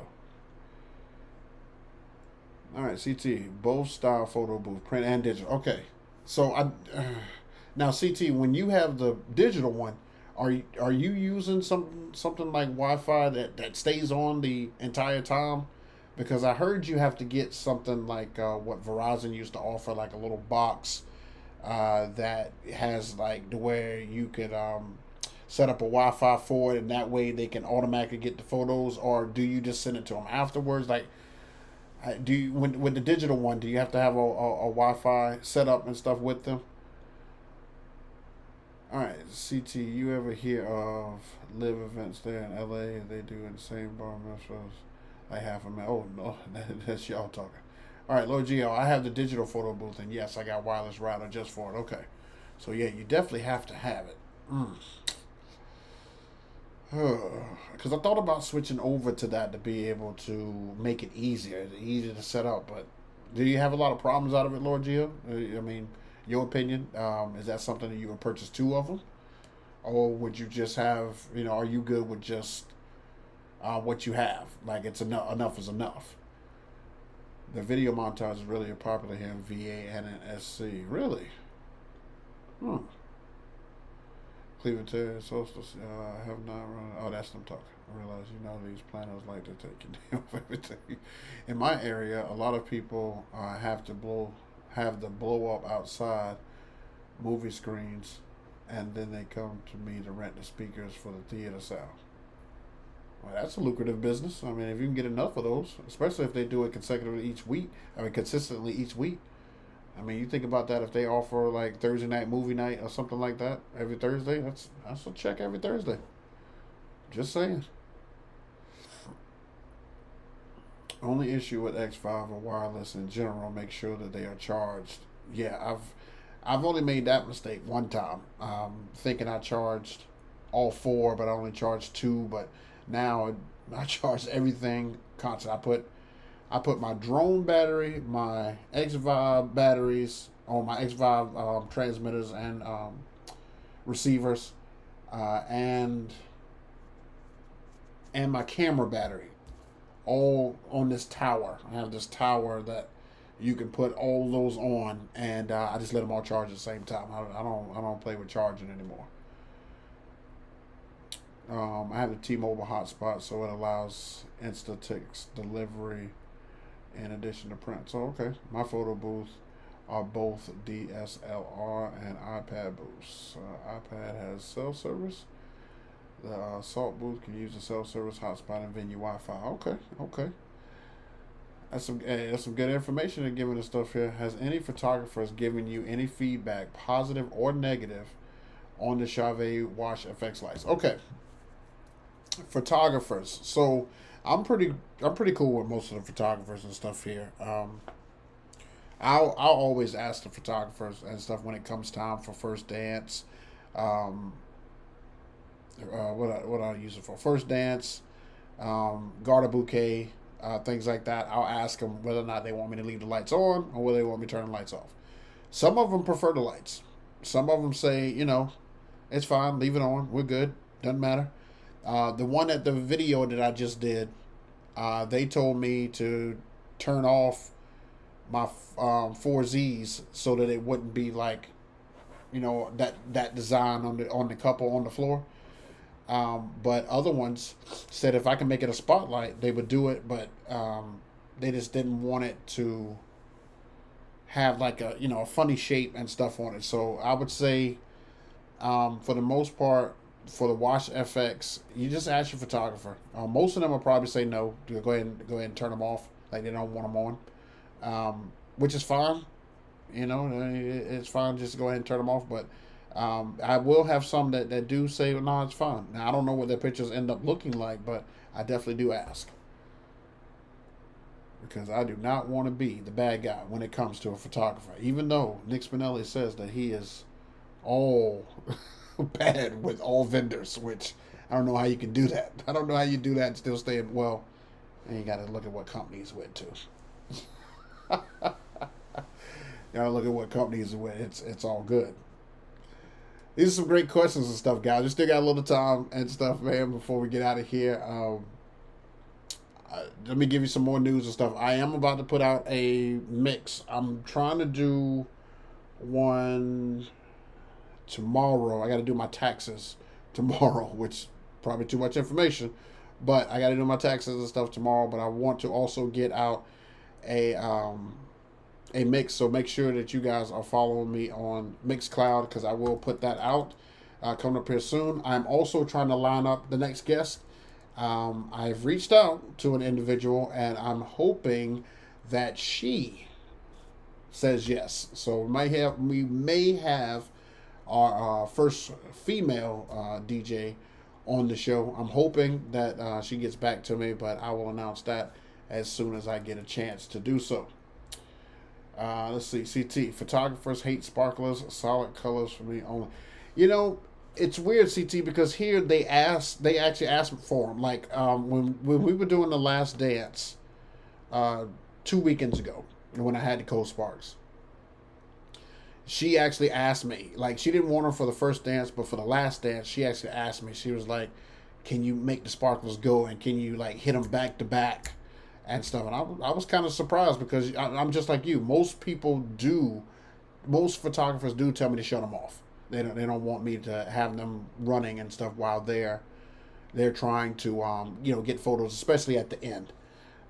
all right, CT, both style photo booth, print and digital. Okay, so now CT, when you have the digital one, are you using something like Wi-Fi that stays on the entire time? Because I heard you have to get something like what Verizon used to offer, like a little box that has like the way you could set up a Wi-Fi for it, and that way they can automatically get the photos. Or do you just send it to them afterwards? Like, do you with the digital one? Do you have to have a Wi-Fi set up and stuff with them? All right, CT. You ever hear of live events there in LA? They do in the same bar mitzvahs. Like half a minute. Oh no, that's y'all talking. All right, Lord Gio, I have the digital photo booth, and yes, I got wireless router just for it. Okay, so yeah, you definitely have to have it. Because I thought about switching over to that to be able to make it easier to set up. But do you have a lot of problems out of it, Lord Gio? I mean, your opinion, is that something that you would purchase 2 of them, or would you just have? Are you good with just what you have? Like it's enough. Enough is enough. The video montage is really popular here in VA and in SC. Really? Cleveland Terry Solstice. I have not run. Oh, that's them talking. I realize these planners like to take you down for everything. In my area, a lot of people have the blow up outside movie screens, and then they come to me to rent the speakers for the theater sound. Well, that's a lucrative business. I mean, if you can get enough of those, especially if they do it consecutively each week, I mean, consistently each week. I mean, you think about that if they offer like Thursday night movie night or something like that every Thursday, that's a check every Thursday. Just saying. Only issue with X5 or wireless in general, make sure that they are charged. Yeah, I've only made that mistake one time, thinking I charged all four, but I only charged two. But now I charge everything constant. I put my drone battery, my X5 batteries on my X5 transmitters and receivers, and my camera battery, all on this tower. I have this tower that you can put all those on, and I just let them all charge at the same time. I don't play with charging anymore. I have the T-Mobile hotspot, so it allows Instatext delivery in addition to print. So okay, my photo booth are both DSLR and iPad booths. iPad has cell service. The Salt booth can use the cell service hotspot and venue Wi-Fi. Okay. That's some good information they're giving us stuff here. Has any photographers given you any feedback, positive or negative, on the Chauvet Wash FX lights? Okay, photographers. So I'm pretty cool with most of the photographers and stuff here. I'll always ask the photographers and stuff when it comes time for first dance. What I use it for? First dance, garter bouquet, things like that. I'll ask them whether or not they want me to leave the lights on or whether they want me to turn the lights off. Some of them prefer the lights. Some of them say, it's fine, leave it on, we're good, doesn't matter. The one at the video that I just did, they told me to turn off my 4Zs so that it wouldn't be like, that design on the couple on the floor. But other ones said if I can make it a spotlight, they would do it, but they just didn't want it to have like a funny shape and stuff on it. So I would say, for the most part, for the Wash FX, you just ask your photographer. Most of them will probably say no. Go ahead and turn them off, like they don't want them on, which is fine. It's fine. Just go ahead and turn them off, but. I will have some that do say, no, it's fine. Now, I don't know what their pictures end up looking like, but I definitely do ask. Because I do not want to be the bad guy when it comes to a photographer. Even though Nick Spinelli says that he is all bad with all vendors, which I don't know how you can do that. I don't know how you do that and still stay, well, and you got to look at what company he's with, too. You got to look at what company he's with. It's all good. These are some great questions and stuff, guys. We still got a little time and stuff, man, before we get out of here. Let me give you some more news and stuff. I am about to put out a mix. I'm trying to do one tomorrow. I got to do my taxes tomorrow, which probably too much information. But I got to do my taxes and stuff tomorrow. But I want to also get out a mix, so make sure that you guys are following me on Mixcloud, because I will put that out coming up here soon. I'm also trying to line up the next guest. I've reached out to an individual, and I'm hoping that she says yes. So we may have our first female DJ on the show. I'm hoping that she gets back to me, but I will announce that as soon as I get a chance to do so. Let's see. CT. Photographers hate sparklers. Solid colors for me only. It's weird, CT, because here they actually asked for them. Like when we were doing the last dance 2 weekends ago, when I had the Cole Sparks, she actually asked me. Like, she didn't want them for the first dance, but for the last dance, she actually asked me. She was like, "Can you make the sparklers go, and can you like hit them back to back?" And stuff, and I was kind of surprised, because I'm just like you. Most photographers do tell me to shut them off. They don't want me to have them running and stuff while they're trying to get photos, especially at the end.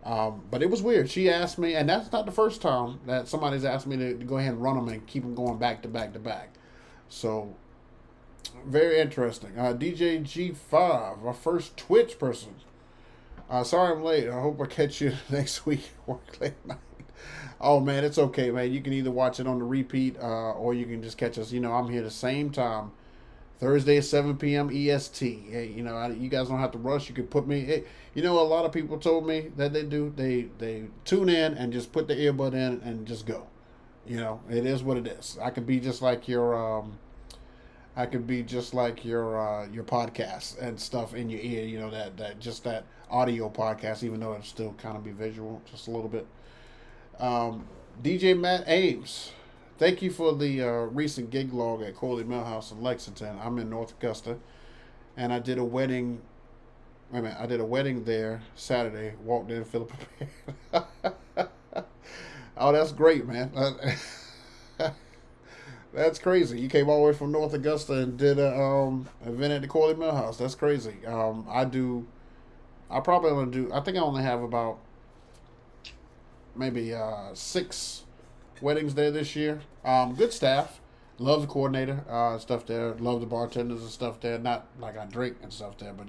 But it was weird. She asked me, and that's not the first time that somebody's asked me to go ahead and run them and keep them going back to back to back. So very interesting. DJ G5, our first Twitch person. Sorry I'm late. I hope I catch you next week. Work late night. Oh man, it's okay, man. You can either watch it on the repeat, or you can just catch us. You know, I'm here the same time, Thursday at 7 p.m. EST. Hey, you know, you guys don't have to rush. You can put me. Hey, you know, a lot of people told me that they do. They tune in and just put the earbud in and just go. You know, it is what it is. I could be just like your your podcast and stuff in your ear. You know, that audio podcast, even though it still kind of be visual, just a little bit. DJ Matt Ames, thank you for the recent gig log at Corley Millhouse in Lexington. I'm in North Augusta, and I did a wedding. I did a wedding there Saturday. Walked in, feeling prepared. Oh, that's great, man. That's crazy. You came all the way from North Augusta and did a event at the Corley Millhouse. That's crazy. I think I only have about maybe 6 weddings there this year. Good staff. Love the coordinator stuff there. Love the bartenders and stuff there. Not like I drink and stuff there, but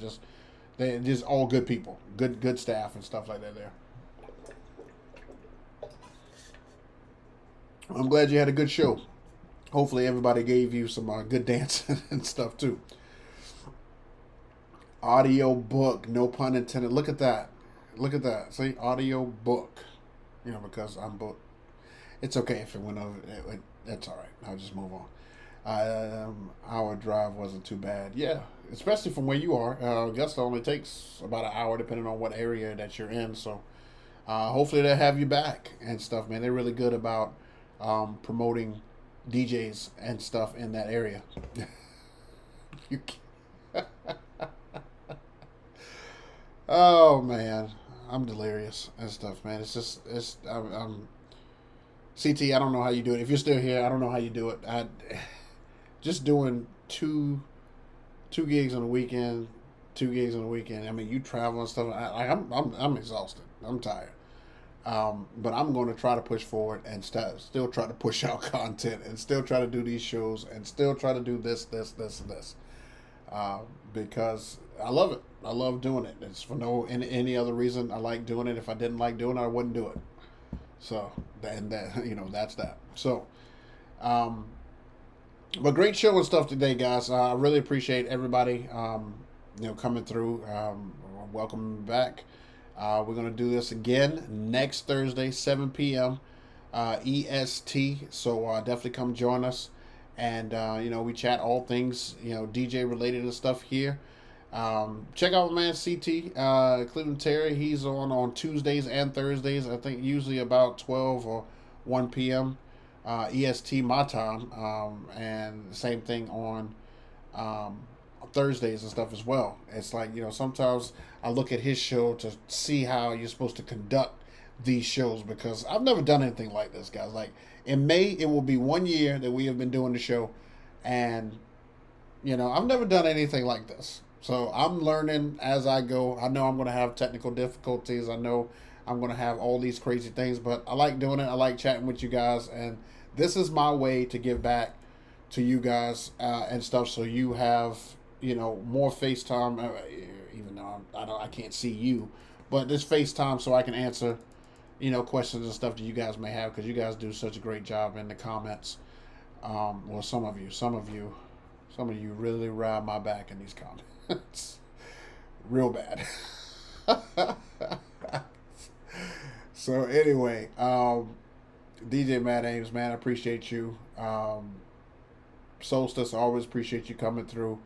they're just all good people. Good staff and stuff like that there. I'm glad you had a good show. Hopefully everybody gave you some good dancing and stuff too. Audio book, no pun intended. Look at that. Look at that. See, audio book. You know, because I'm booked. It's okay if it went over. That's all right. I'll just move on. Our drive wasn't too bad. Yeah, especially from where you are. Augusta only takes about an hour depending on what area that you're in. So hopefully they'll have you back and stuff, man. They're really good about promoting DJs and stuff in that area. You oh man, I'm delirious and stuff, man. I'm CT. I don't know how you do it. If you're still here, I don't know how you do it. Just doing two gigs on the weekend, 2 gigs on the weekend. I mean, you travel and stuff. I'm exhausted. I'm tired. But I'm going to try to push forward and still try to push out content and still try to do these shows and still try to do this, and this. Because I love it. I love doing it. It's for any other reason. I like doing it. If I didn't like doing it, I wouldn't do it. So, that's that. So, but great show and stuff today, guys. I really appreciate everybody, coming through. Welcome back. We're going to do this again next Thursday, 7 p.m. EST. So definitely come join us. And, we chat all things, DJ related and stuff here. Check out my man CT, Cleveland Terry. He's on Tuesdays and Thursdays. I think usually about 12 or 1 p.m. EST my time. And same thing on Thursdays and stuff as well. It's like, sometimes I look at his show to see how you're supposed to conduct these shows, because I've never done anything like this, guys. Like in May, it will be 1 year that we have been doing the show, and I've never done anything like this. So I'm learning as I go. I know I'm going to have technical difficulties. I know I'm going to have all these crazy things, but I like doing it. I like chatting with you guys, and this is my way to give back to you guys and stuff. So you have more FaceTime, even though I can't see you, but this FaceTime so I can answer questions and stuff that you guys may have, because you guys do such a great job in the comments. Well, some of you really ride my back in these comments. Real bad. So anyway, DJ Matt Ames, man, I appreciate you. Solstice, I always appreciate you coming through.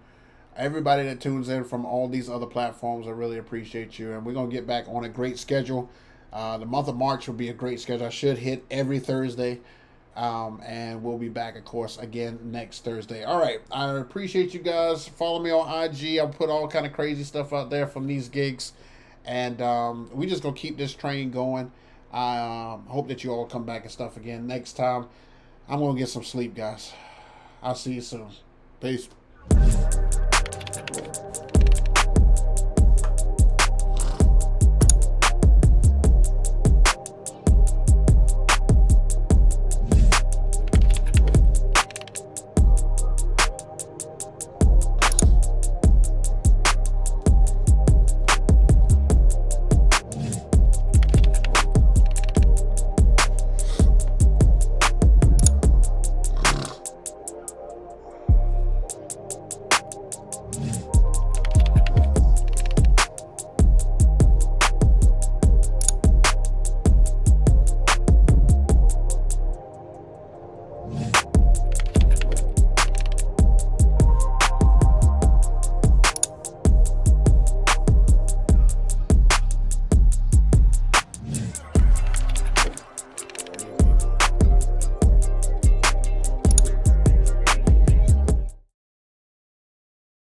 Everybody that tunes in from all these other platforms, I really appreciate you. And we're going to get back on a great schedule. The month of March will be a great schedule. I should hit every Thursday. And we'll be back, of course, again next Thursday. All right. I appreciate you guys. Follow me on IG. I'll put all kind of crazy stuff out there from these gigs. And we just going to keep this train going. I hope that you all come back and stuff again next time. I'm going to get some sleep, guys. I'll see you soon. Peace.